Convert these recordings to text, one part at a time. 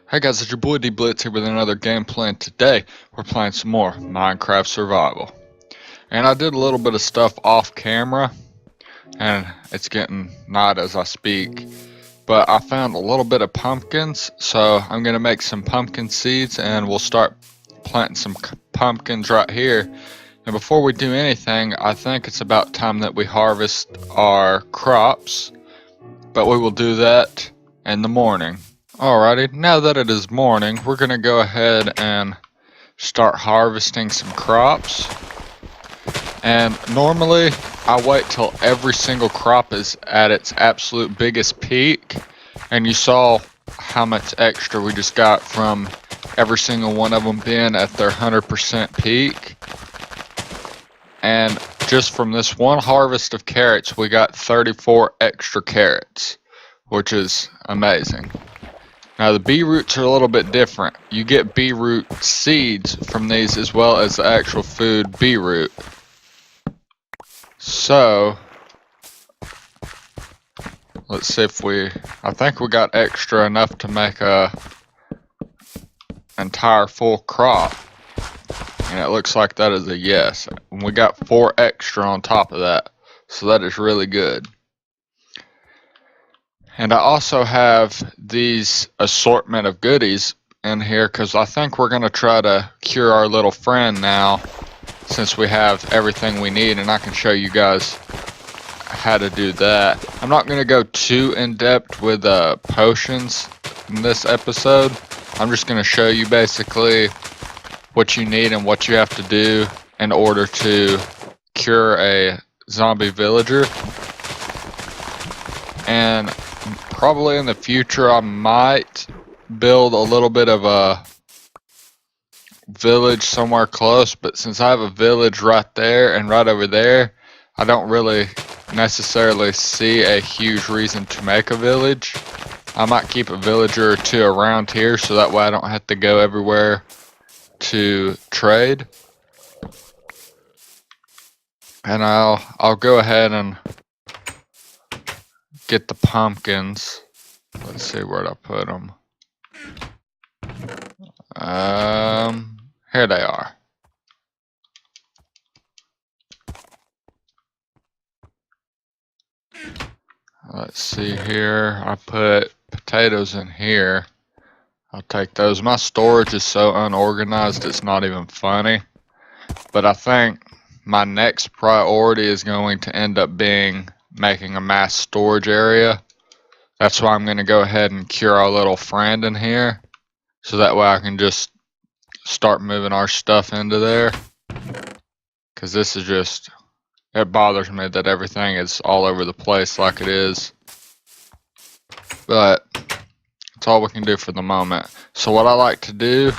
Hey guys, it's your boy D Blitz here with another gameplay, and today we're playing some more Minecraft Survival. And I did a little bit of stuff off camera, and it's getting night as I speak. But I found a little bit of pumpkins, so I'm going to make some pumpkin seeds and we'll start planting some pumpkins right here. And before we do anything, I think it's about time that we harvest our crops, but we will do that in the morning. Alrighty, now that it is morning, we're going to go ahead and start harvesting some crops. And normally, I wait till every single crop is at its absolute biggest peak. And you saw how much extra we just got from every single one of them being at their 100% peak. And just from this one harvest of carrots, we got 34 extra carrots, which is amazing. Now the beetroots are a little bit different. You get beetroot seeds from these as well as the actual food beetroot. So, let's see if I think we got extra enough to make a entire full crop. And it looks like that is a yes. And we got 4 extra on top of that. So that is really good. And I also have these assortment of goodies in here because I think we're going to try to cure our little friend now since we have everything we need, and I can show you guys how to do that. I'm not going to go too in depth with potions in this episode. I'm just going to show you basically what you need and what you have to do in order to cure a zombie villager. And probably in the future I might build a little bit of a village somewhere close, but since I have a village right there and right over there, I don't really necessarily see a huge reason to make a village. I might keep a villager or two around here so that way I don't have to go everywhere to trade. And I'll go ahead and get the pumpkins. Let's see, where'd I put them? Here they are. Let's see here. I put potatoes in here. I'll take those. My storage is so unorganized, it's not even funny. But I think my next priority is going to end up being making a mass storage area. That's why I'm going to go ahead and cure our little friend in here, so that way I can just start moving our stuff into there. Because this is just, it bothers me that everything is all over the place like it is. But that's all we can do for the moment. So what I like to do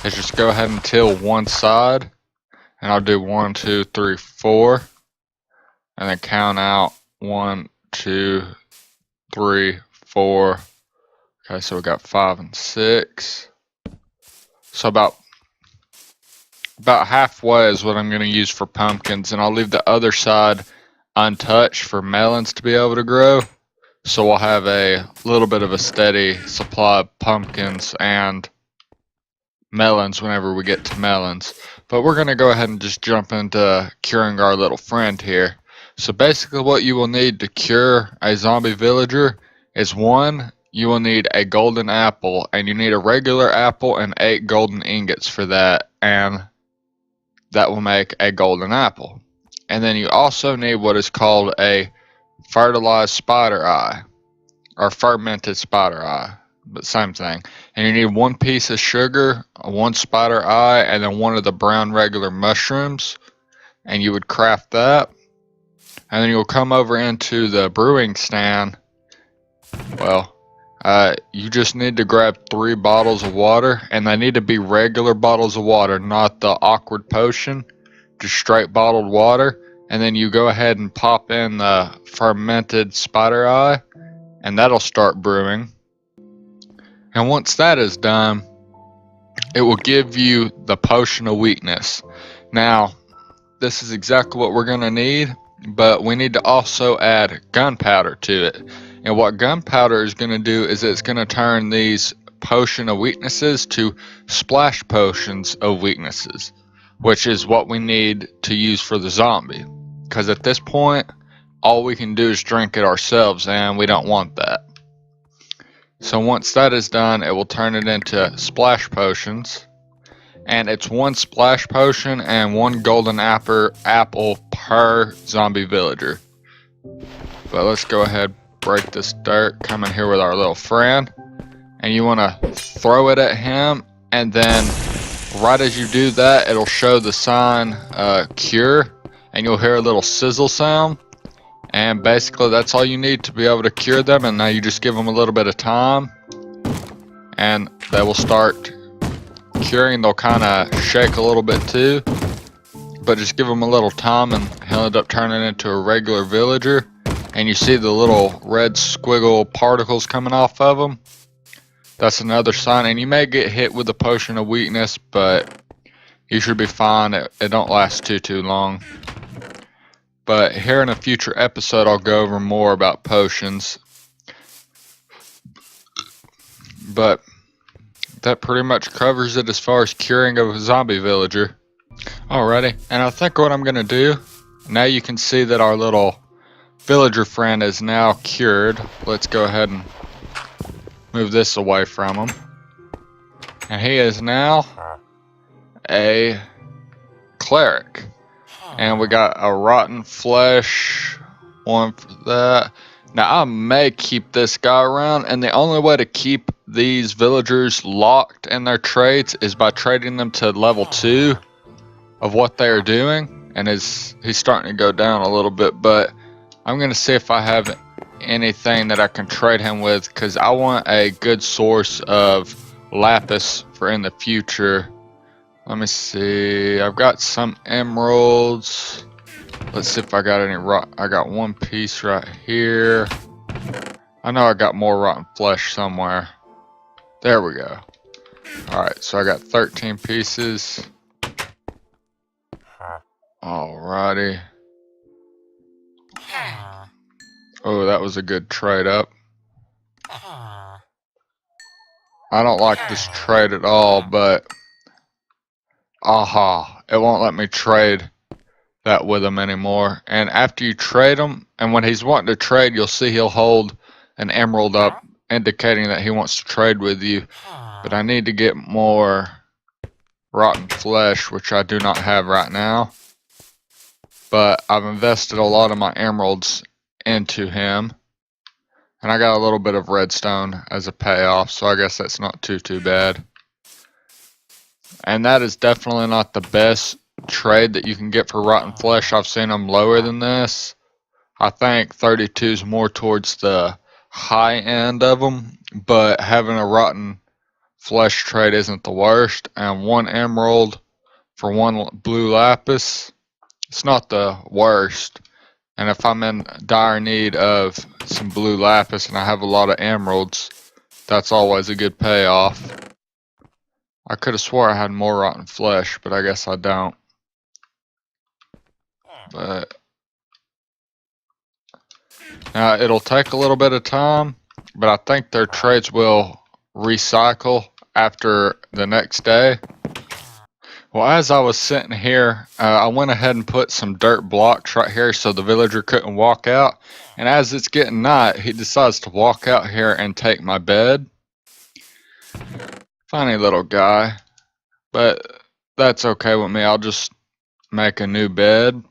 is just go ahead and till one side, and I'll do 1, 2, 3, 4, and then count out 1, 2, 3, 4. Okay, so we got 5 and 6. So about halfway is what I'm going to use for pumpkins, and I'll leave the other side untouched for melons to be able to grow. So we'll have a little bit of a steady supply of pumpkins and melons whenever we get to melons. But we're going to go ahead and just jump into curing our little friend here. So basically what you will need to cure a zombie villager is 1, you will need a golden apple, and you need a regular apple and 8 golden ingots for that, and that will make a golden apple. And then you also need what is called a fertilized spider eye, or fermented spider eye, but same thing. And you need 1 piece of sugar, 1 spider eye, and then 1 of the brown regular mushrooms, and you would craft that. And then you'll come over into the brewing stand. Well, you just need to grab 3 bottles of water, and they need to be regular bottles of water, not the awkward potion, just straight bottled water. And then you go ahead and pop in the fermented spider eye, and that'll start brewing. And once that is done, it will give you the potion of weakness. Now, this is exactly what we're going to need, but we need to also add gunpowder to it. And what gunpowder is going to do is it's going to turn these potion of weaknesses to splash potions of weaknesses, which is what we need to use for the zombie. Because at this point, all we can do is drink it ourselves, and we don't want that. So once that is done, it will turn it into splash potions. And it's 1 splash potion and 1 golden apple per zombie villager. But let's go ahead, break this dirt, come in here with our little friend. And you want to throw it at him, and then right as you do that, it'll show the sign cure, and you'll hear a little sizzle sound. And basically that's all you need to be able to cure them. And now you just give them a little bit of time, and they will start curing. They'll kind of shake a little bit too, but just give him a little time and he'll end up turning into a regular villager. And you see the little red squiggle particles coming off of them. That's another sign. And you may get hit with a potion of weakness, but you should be fine. It don't last too long. But here in a future episode, I'll go over more about potions. But that pretty much covers it as far as curing of a zombie villager. Alrighty, and I think what I'm gonna do, now you can see that our little villager friend is now cured. Let's go ahead and move this away from him. And he is now a cleric. And we got a rotten flesh, 1 for that. Now I may keep this guy around, and the only way to keep these villagers locked in their trades is by trading them to level 2 of what they are doing. And he's starting to go down a little bit, but I'm gonna see if I have anything that I can trade him with, because I want a good source of lapis for in the future. Let me see, I've got some emeralds. Let's see if I got any I got 1 piece right here. I know I got more rotten flesh somewhere. There we go. Alright, so I got 13 pieces. Alrighty. Oh, that was a good trade up. I don't like this trade at all, but aha, it won't let me trade that with him anymore. And after you trade him, and when he's wanting to trade, you'll see he'll hold an emerald up, indicating that he wants to trade with you. But I need to get more rotten flesh, which I do not have right now. But I've invested a lot of my emeralds into him. And I got a little bit of redstone as a payoff, so I guess that's not too bad. And that is definitely not the best trade that you can get for rotten flesh. I've seen them lower than this. I think 32 is more towards the high end of them, but having a rotten flesh trade isn't the worst. And 1 emerald for 1 blue lapis, it's not the worst. And if I'm in dire need of some blue lapis and I have a lot of emeralds, that's always a good payoff. I could have swore I had more rotten flesh, but I guess I don't. But now it'll take a little bit of time, but I think their trades will recycle after the next day. Well, as I was sitting here, I went ahead and put some dirt blocks right here so the villager couldn't walk out. And as it's getting night, he decides to walk out here and take my bed. Funny little guy, but that's okay with me. I'll just make a new bed.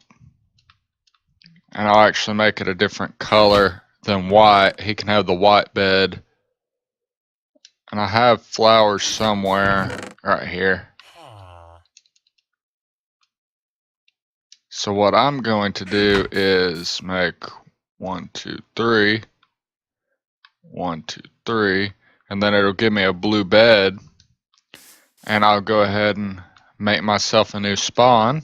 And I'll actually make it a different color than white. He can have the white bed. And I have flowers somewhere right here. So what I'm going to do is make 1, 2, 3, 1, 2, 3, and then it'll give me a blue bed. And I'll go ahead and make myself a new spawn.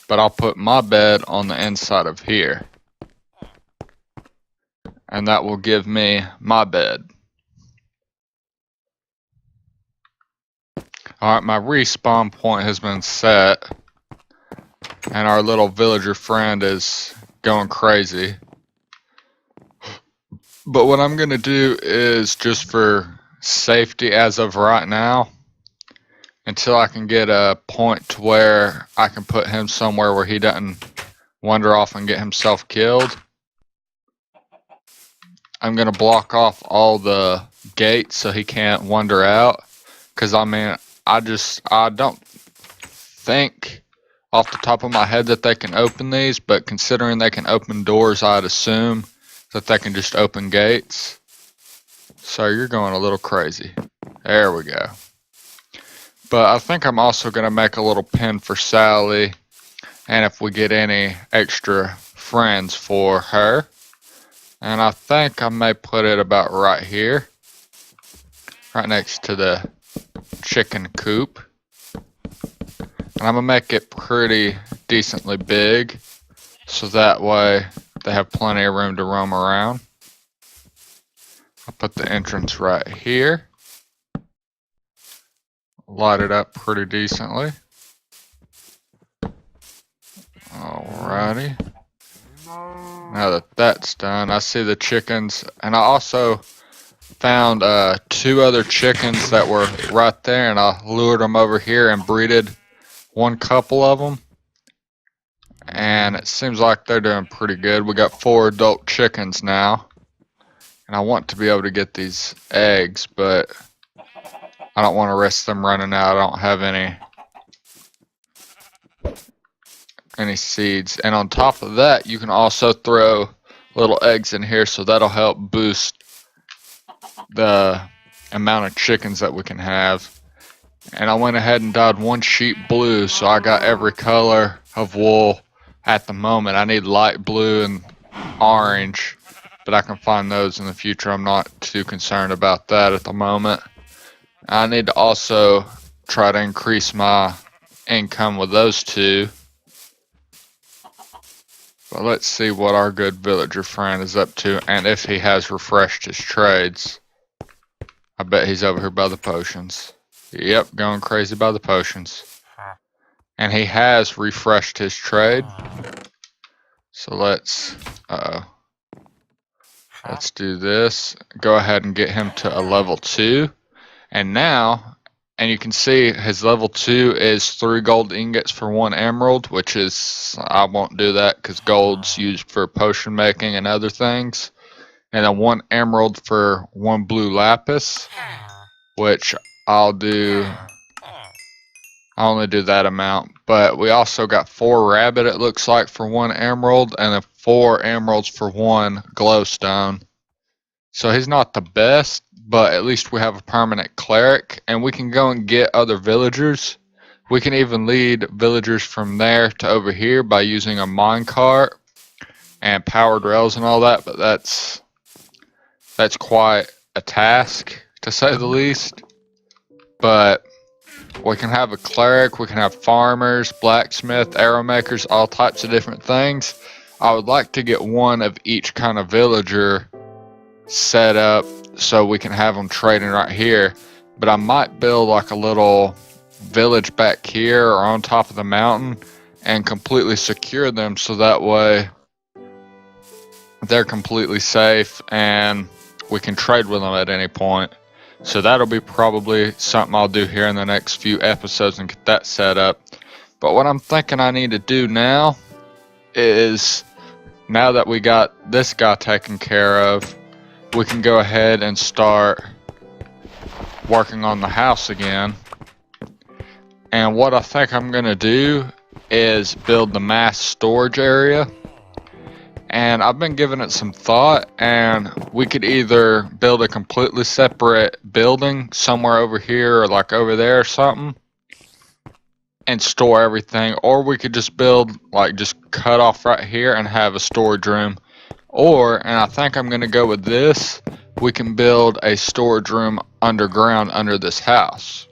But I'll put my bed on the inside of here. And that will give me my bed. Alright, my respawn point has been set. And our little villager friend is going crazy. But what I'm going to do is, just for safety as of right now, until I can get a point to where I can put him somewhere where he doesn't wander off and get himself killed. I'm gonna block off all the gates so he can't wander out. Cause I mean, I don't think off the top of my head that they can open these, but considering they can open doors, I'd assume that they can just open gates. So you're going a little crazy. There we go. But I think I'm also going to make a little pen for Sally, and if we get any extra friends for her. And I think I may put it about right here, right next to the chicken coop. And I'm going to make it pretty decently big, so that way they have plenty of room to roam around. I'll put the entrance right here. Light it up pretty decently. Alrighty. Now that that's done, I see the chickens, and I also found 2 other chickens that were right there, and I lured them over here and breeded one couple of them, and it seems like they're doing pretty good. We got 4 adult chickens now, and I want to be able to get these eggs, but I don't want to risk them running out. I don't have any seeds. And on top of that, you can also throw little eggs in here, so that'll help boost the amount of chickens that we can have. And I went ahead and dyed one sheep blue, so I got every color of wool at the moment. I need light blue and orange, but I can find those in the future. I'm not too concerned about that at the moment. I need to also try to increase my income with those 2. But let's see what our good villager friend is up to, and if he has refreshed his trades. I bet he's over here by the potions. Yep, going crazy by the potions. And he has refreshed his trade. So let's do this. Go ahead and get him to a level 2. And now, and you can see his level 2 is 3 gold ingots for 1 emerald, which is, I won't do that because gold's used for potion making and other things. And then 1 emerald for 1 blue lapis, which I'll do. I only do that amount. But we also got 4 rabbit, it looks like, for 1 emerald, and then 4 emeralds for 1 glowstone. So he's not the best, but at least we have a permanent cleric, and we can go and get other villagers. We can even lead villagers from there to over here by using a minecart and powered rails and all that, but that's quite a task, to say the least. But we can have a cleric, we can have farmers, blacksmith, arrow makers, all types of different things. I would like to get 1 of each kind of villager set up so we can have them trading right here. But I might build like a little village back here or on top of the mountain and completely secure them, so that way they're completely safe and we can trade with them at any point. So that'll be probably something I'll do here in the next few episodes and get that set up. But what I'm thinking I need to do now is, now that we got this guy taken care of, we can go ahead and start working on the house again. And what I think I'm going to do is build the mass storage area. And I've been giving it some thought, and we could either build a completely separate building somewhere over here or like over there or something and store everything, or we could just build, like, just cut off right here and have a storage room. Or, and I think I'm going to go with this, we can build a storage room underground under this house.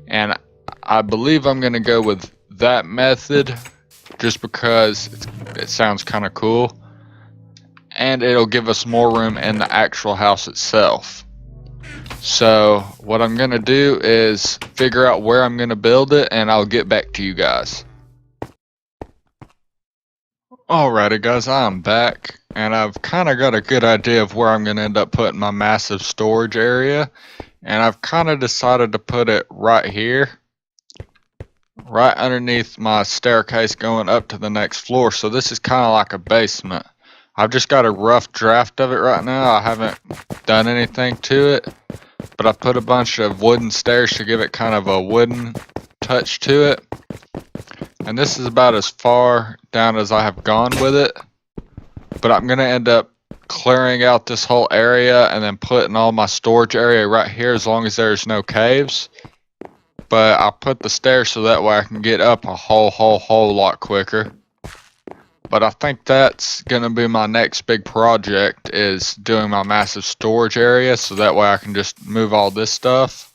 And I believe I'm going to go with that method just because it sounds kind of cool. And it'll give us more room in the actual house itself. So what I'm going to do is figure out where I'm going to build it, and I'll get back to you guys. Alrighty guys, I'm back, and I've kind of got a good idea of where I'm going to end up putting my massive storage area. And I've kind of decided to put it right here, right underneath my staircase going up to the next floor. So this is kind of like a basement. I've just got a rough draft of it right now. I haven't done anything to it, but I put a bunch of wooden stairs to give it kind of a wooden touch to it. And this is about as far down as I have gone with it. But I'm going to end up clearing out this whole area and then putting all my storage area right here as long as there's no caves. But I'll put the stairs so that way I can get up a whole lot quicker. But I think that's going to be my next big project, is doing my massive storage area so that way I can just move all this stuff.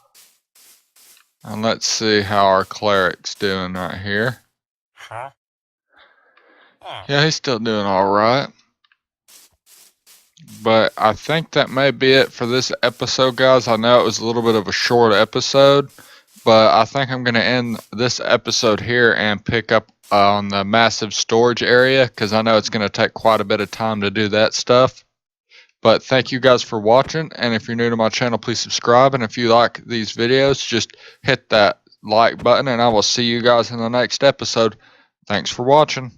And let's see how our cleric's doing right here. Yeah, he's still doing alright. But I think that may be it for this episode, guys. I know it was a little bit of a short episode, but I think I'm going to end this episode here and pick up on the massive storage area, because I know it's going to take quite a bit of time to do that stuff. But thank you guys for watching, and if you're new to my channel, please subscribe, and if you like these videos, just hit that like button, and I will see you guys in the next episode. Thanks for watching.